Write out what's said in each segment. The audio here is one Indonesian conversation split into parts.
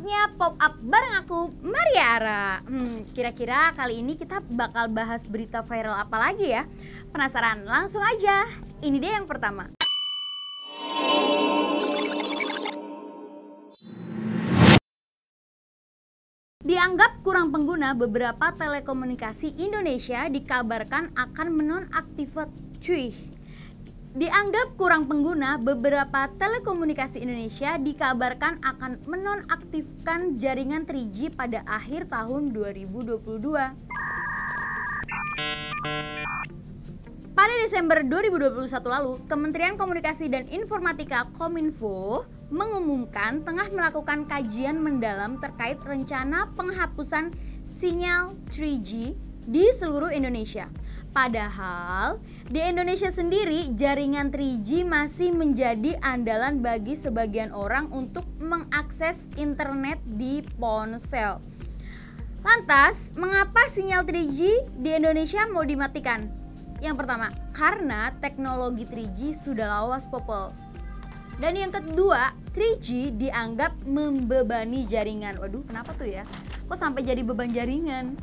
saatnya pop up bareng aku, Maria Ara. Kira-kira kali ini kita bakal bahas berita viral apa lagi ya? Penasaran? Langsung aja. Ini dia yang pertama. Dianggap kurang pengguna, beberapa telekomunikasi Indonesia dikabarkan akan menonaktifkan Dianggap kurang pengguna, beberapa telekomunikasi Indonesia dikabarkan akan menonaktifkan jaringan 3G pada akhir tahun 2022. Pada Desember 2021 lalu, Kementerian Komunikasi dan Informatika Kominfo mengumumkan tengah melakukan kajian mendalam terkait rencana penghapusan sinyal 3G di seluruh Indonesia. Padahal di Indonesia sendiri jaringan 3G masih menjadi andalan bagi sebagian orang untuk mengakses internet di ponsel. Lantas, mengapa sinyal 3G di Indonesia mau dimatikan? Yang pertama, karena teknologi 3G sudah lawas popol. Dan yang kedua, 3G dianggap membebani jaringan. Waduh, kenapa tuh ya? Kok sampai jadi beban jaringan?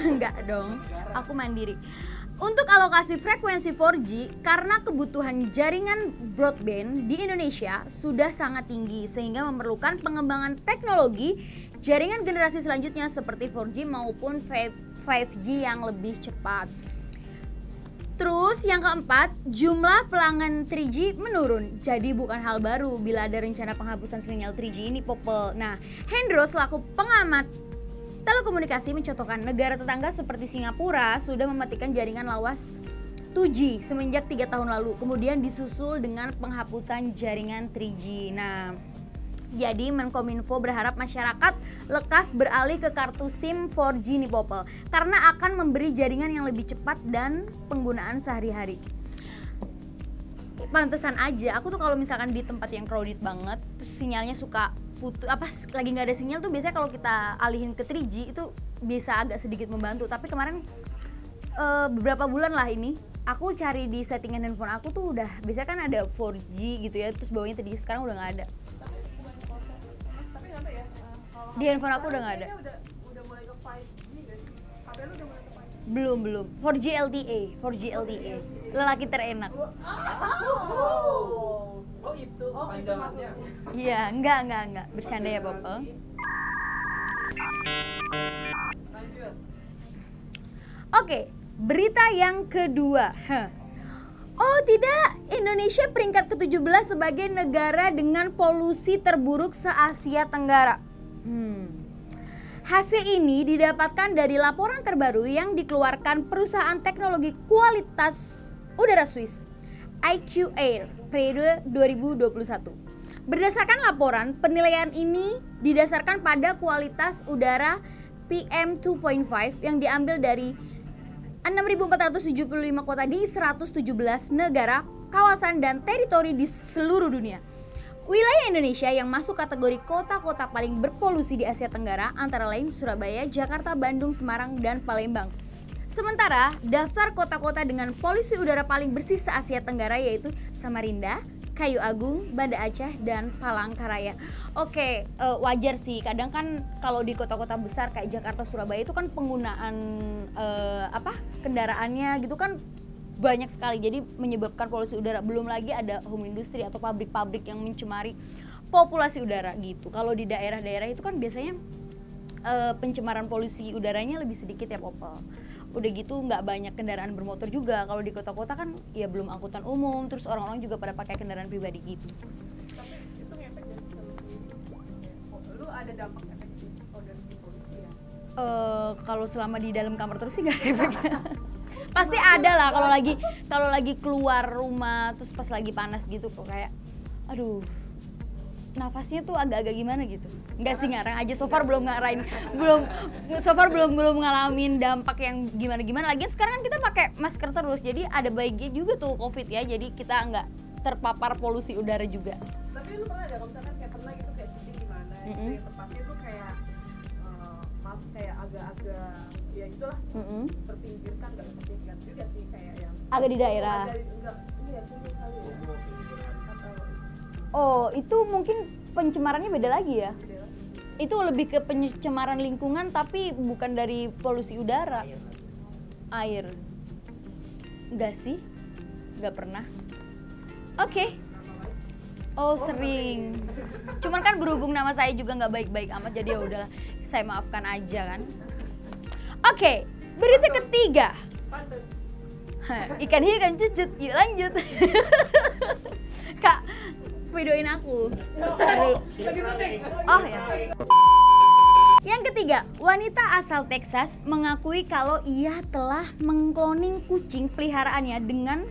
Enggak dong, aku mandiri. Untuk alokasi frekuensi 4G, karena kebutuhan jaringan broadband di Indonesia sudah sangat tinggi sehingga memerlukan pengembangan teknologi jaringan generasi selanjutnya seperti 4G maupun 5G yang lebih cepat. Terus yang keempat, jumlah pelanggan 3G menurun. Jadi bukan hal baru bila ada rencana penghapusan sinyal 3G ini popel. Nah, Hendro selaku pengamat telekomunikasi mencontohkan negara tetangga seperti Singapura sudah mematikan jaringan lawas 2G semenjak 3 tahun lalu, kemudian disusul dengan penghapusan jaringan 3G. Nah, jadi Menkominfo berharap masyarakat lekas beralih ke kartu SIM 4G nih popel, karena akan memberi jaringan yang lebih cepat dan penggunaan sehari-hari. Pantesan aja, aku tuh kalau misalkan di tempat yang crowded banget, terus sinyalnya suka putus, lagi nggak ada sinyal tuh biasanya kalau kita alihin ke 3G itu bisa agak sedikit membantu. Tapi kemarin beberapa bulan lah ini aku cari di settingan handphone aku tuh udah biasanya kan ada 4G gitu ya, terus bawahnya 3G, sekarang udah nggak ada. Di handphone aku udah nggak ada. Udah mulai ke 5G nggak sih? HP lu udah mulai ke 5G? Belum 4G LTE lelaki terenak. Oh itu panjangannya. Iya, enggak bercanda ya popel. Lanjut. Oke, berita yang kedua. Oh tidak, Indonesia peringkat ke-17 sebagai negara dengan polusi terburuk se-Asia Tenggara. Hasil ini didapatkan dari laporan terbaru yang dikeluarkan perusahaan teknologi kualitas udara Swiss, IQ Air, periode 2021. Berdasarkan laporan, penilaian ini didasarkan pada kualitas udara PM 2.5 yang diambil dari 6.475 kota di 117 negara, kawasan, dan teritori di seluruh dunia. Wilayah Indonesia yang masuk kategori kota-kota paling berpolusi di Asia Tenggara antara lain Surabaya, Jakarta, Bandung, Semarang, dan Palembang. Sementara daftar kota-kota dengan polusi udara paling bersih se-Asia Tenggara yaitu Samarinda, Kayu Agung, Banda Aceh, dan Palangkaraya. Oke, wajar sih. Kadang kan kalau di kota-kota besar kayak Jakarta, Surabaya itu kan penggunaan kendaraannya gitu kan banyak sekali, jadi menyebabkan polusi udara. Belum lagi ada home industry atau pabrik-pabrik yang mencemari populasi udara gitu. Kalau di daerah-daerah itu kan biasanya pencemaran polusi udaranya lebih sedikit ya popel. Udah gitu nggak banyak kendaraan bermotor juga. Kalau di kota-kota kan ya belum angkutan umum, terus orang-orang juga pada pakai kendaraan pribadi gitu. Tapi itu ngefek dari kalau lu ada dampak efek dari polusi ya? Kalau selama di dalam kamar terus sih nggak ada efeknya. Pasti ada lah kalau lagi keluar rumah terus pas lagi panas gitu kok kayak aduh nafasnya tuh agak-agak gimana gitu. Enggak sih, ngarang aja, so far belum ngalamin dampak yang gimana-gimana. Lagian sekarang kan kita pakai masker terus, jadi ada baiknya juga tuh COVID ya, jadi kita nggak terpapar polusi udara juga. Tapi lu pernah gak, kalau misalkan kayak pernah gitu kayak syuting di mana gitu yang tempatnya tuh kayak maaf kayak agak-agak ya itulah terpinggirkan, nggak terpinggirkan juga sih kayak yang Agak di daerah. enggak, ini ya pinggir kali ya. Oh, itu mungkin pencemarannya beda lagi ya. Beda. Itu lebih ke pencemaran lingkungan tapi bukan dari polusi udara. Air. Enggak sih? Enggak pernah. Oke. Oh, sering. Cuman kan berhubung nama saya juga nggak baik-baik amat, jadi ya udahlah, saya maafkan aja kan. Oke, berita ketiga. Pantes. Ikan hiu kan cucut. Yuk lanjut. Kak, videoin aku. Lagi syuting. Oh ya. Yang ketiga, wanita asal Texas mengakui kalau ia telah mengkloning kucing peliharaannya dengan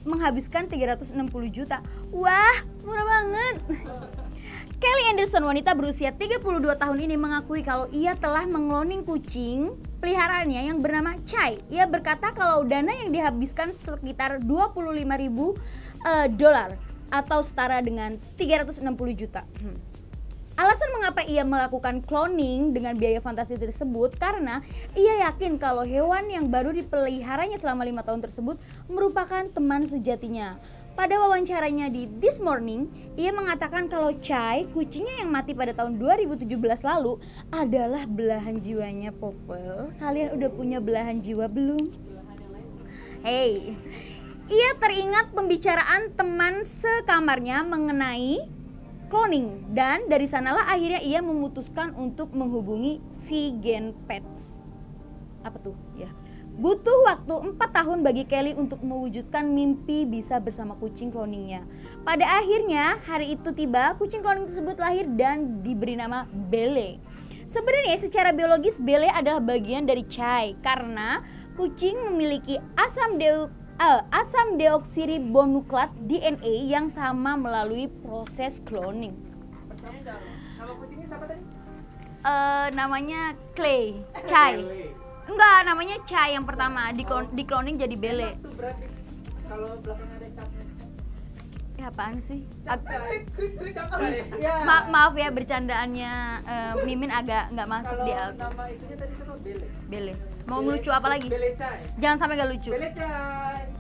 menghabiskan 360 juta. Wah, murah banget. Kelly Anderson, wanita berusia 32 tahun ini mengakui kalau ia telah mengkloning kucing peliharaannya yang bernama Chai. Ia berkata kalau dana yang dihabiskan sekitar 25.000 dolar atau setara dengan 360 juta. Alasan mengapa ia melakukan cloning dengan biaya fantasi tersebut karena ia yakin kalau hewan yang baru dipeliharanya selama 5 tahun tersebut merupakan teman sejatinya. Pada wawancaranya di This Morning, ia mengatakan kalau Chai, kucingnya yang mati pada tahun 2017 lalu, adalah belahan jiwanya. Popel, kalian udah punya belahan jiwa belum? Hey, ia teringat pembicaraan teman sekamarnya mengenai cloning dan dari sanalah akhirnya ia memutuskan untuk menghubungi Vegan Pets. Apa tuh? Ya. Butuh waktu 4 tahun bagi Kelly untuk mewujudkan mimpi bisa bersama kucing cloningnya. Pada akhirnya hari itu tiba, kucing cloning tersebut lahir dan diberi nama Belle. Sebenarnya secara biologis Belle adalah bagian dari Chai karena kucing memiliki asam deoksiribonukleat DNA yang sama melalui proses cloning. Nama kucingnya siapa tadi? Namanya Clay, Chai. Enggak, namanya Chai yang pertama, di cloning jadi Belle. Itu berarti kalau belakangnya ada capnya. Ya apaan sih? Ya. Maaf ya bercandaannya Mimin agak nggak masuk Kalau di nama itunya tadi siapa? Belle. Belle. Mau ngelucu apa lagi? Belle Chai. Jangan sampai gak lucu. Belle Chai.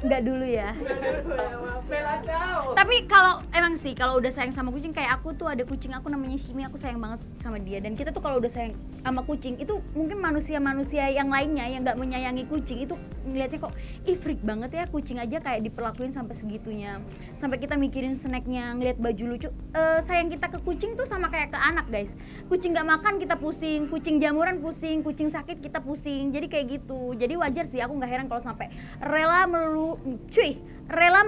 Nggak dulu ya. Bella Chow. Tapi kalau emang sih kalau udah sayang sama kucing, kayak aku tuh ada kucing aku namanya Shimi, aku sayang banget sama dia. Dan kita tuh kalau udah sayang sama kucing itu mungkin manusia-manusia yang lainnya yang nggak menyayangi kucing itu ngeliatnya kok freak banget ya, kucing aja kayak diperlakuin sampai segitunya. Sampai kita mikirin snacknya, ngeliat baju lucu. Sayang kita ke kucing tuh sama kayak ke anak guys. Kucing nggak makan kita pusing, kucing jamuran pusing, kucing sakit kita pusing. Jadi kayak gitu. Jadi wajar sih, aku nggak heran kalau sampai rela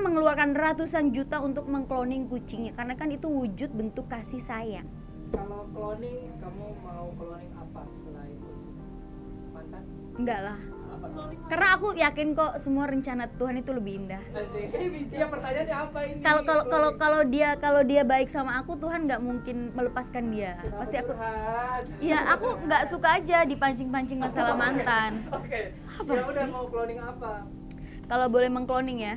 mengeluarkan ratusan juta untuk mengkloning kucingnya karena kan itu wujud bentuk kasih sayang. Kalau cloning, kamu mau cloning apa selain kucing? Mantan? Enggak lah. Apa? Karena aku yakin kok semua rencana Tuhan itu lebih indah. Iya, pertanyaannya apa ini? Kalau dia baik sama aku, Tuhan nggak mungkin melepaskan dia. Pasti aku. Ya aku nggak suka aja dipancing-pancing masalah mantan. Oke. Apa Ya udah, sih? mau cloning apa? Kalau boleh mengkloning ya.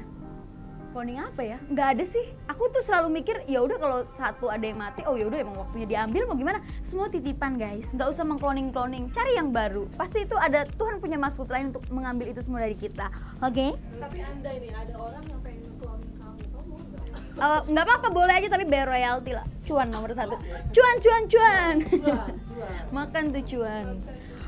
Cloning apa ya? Nggak ada sih. Aku tuh selalu mikir ya udah kalau satu ada yang mati, oh ya udah emang waktunya diambil mau gimana? Semua titipan guys. Nggak usah mengkloning. Cari yang baru. Pasti itu ada, Tuhan punya maksud lain untuk mengambil itu semua dari kita. Oke? Tapi anda ini ada orang yang pengen cloning kamu Nggak apa-apa, boleh aja tapi bayar royalti lah. Cuan nomor 1. Cuan. Makan tuh cuan.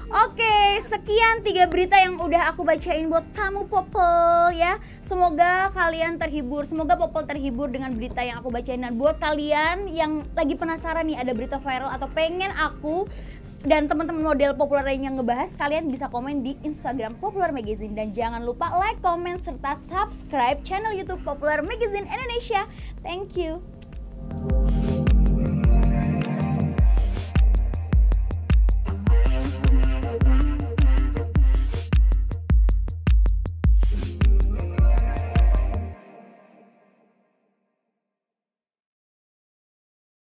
Oke, sekian 3 berita yang udah aku bacain buat kamu Popol ya. Semoga kalian terhibur, semoga Popol terhibur dengan berita yang aku bacain. Dan buat kalian yang lagi penasaran nih ada berita viral atau pengen aku dan teman-teman model populer lain yang ngebahas, kalian bisa komen di Instagram Popular Magazine. Dan jangan lupa like, comment, serta subscribe channel YouTube Popular Magazine Indonesia. Thank you.